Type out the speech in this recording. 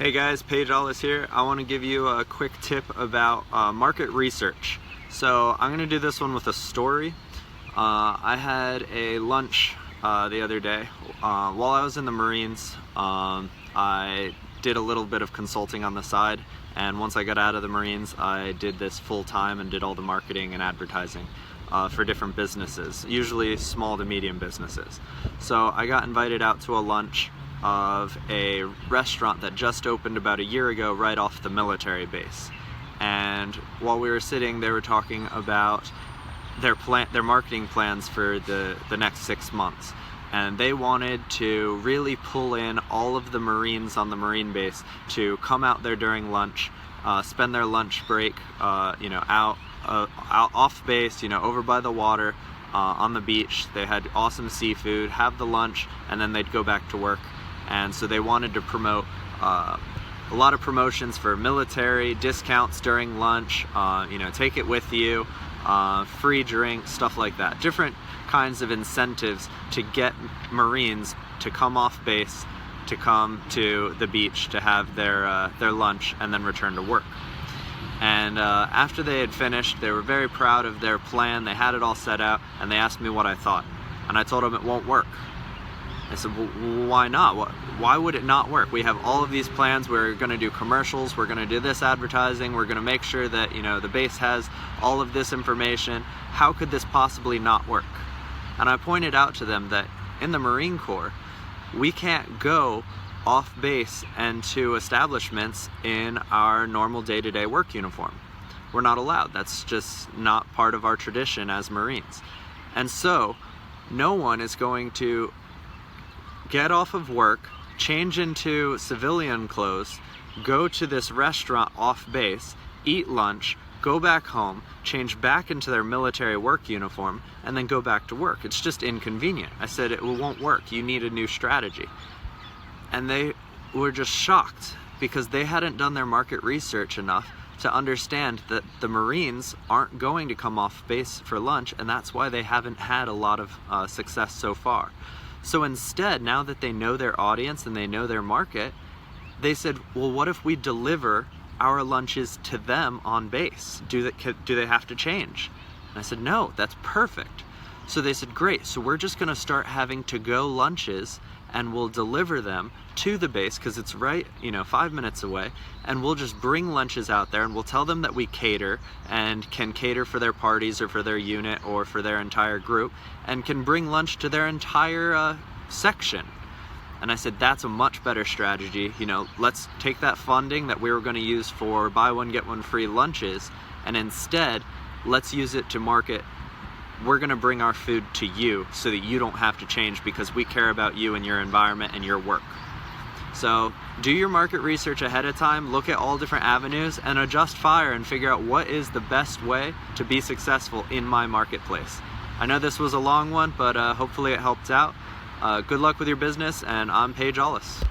Hey guys, Page Ollice here. I want to give you a quick tip about market research. So I'm going to do this one with a story. I had a lunch the other day. While I was in the Marines, I did a little bit of consulting on the side, and once I got out of the Marines, I did this full time and did all the marketing and advertising for different businesses, usually small to medium businesses. So I got invited out to a lunch of a restaurant that just opened about a year ago right off the military base. And while we were sitting, they were talking about their marketing plans for the next 6 months. And they wanted to really pull in all of the Marines on the Marine base to come out there during lunch, spend their lunch break, out off base, over by the water, on the beach. They had awesome seafood, have the lunch, and then they'd go back to work. And so they wanted to promote a lot of promotions for military, discounts during lunch, take it with you, free drinks, stuff like that. Different kinds of incentives to get Marines to come off base, to come to the beach to have their lunch and then return to work. And after they had finished, they were very proud of their plan. They had it all set out, and they asked me what I thought. And I told them it won't work. I said, well, why not? Why would it not work? We have all of these plans. We're going to do commercials. We're going to do this advertising. We're going to make sure that, the base has all of this information. How could this possibly not work? And I pointed out to them that in the Marine Corps, we can't go off base and to establishments in our normal day-to-day work uniform. We're not allowed. That's just not part of our tradition as Marines. And so no one is going to get off of work, change into civilian clothes, go to this restaurant off base, eat lunch, go back home, change back into their military work uniform, and then go back to work. It's just inconvenient. I said it won't work. You need a new strategy. And they were just shocked because they hadn't done their market research enough to understand that the Marines aren't going to come off base for lunch, and that's why they haven't had a lot of success so far. So instead, now that they know their audience and they know their market, they said, well, what if we deliver our lunches to them on base? Do they have to change? And I said, no, that's perfect. So they said, great, so we're just gonna start having to-go lunches, and we'll deliver them to the base because it's right, 5 minutes away, and we'll just bring lunches out there and we'll tell them that we cater and can cater for their parties or for their unit or for their entire group and can bring lunch to their entire section. And I said, that's a much better strategy. Let's take that funding that we were going to use for buy one, get one free lunches, and instead, let's use it to market. We're going to bring our food to you so that you don't have to change because we care about you and your environment and your work. So do your market research ahead of time, look at all different avenues, and adjust fire and figure out what is the best way to be successful in my marketplace. I know this was a long one, but hopefully it helped out. Good luck with your business, and I'm Page Ollice.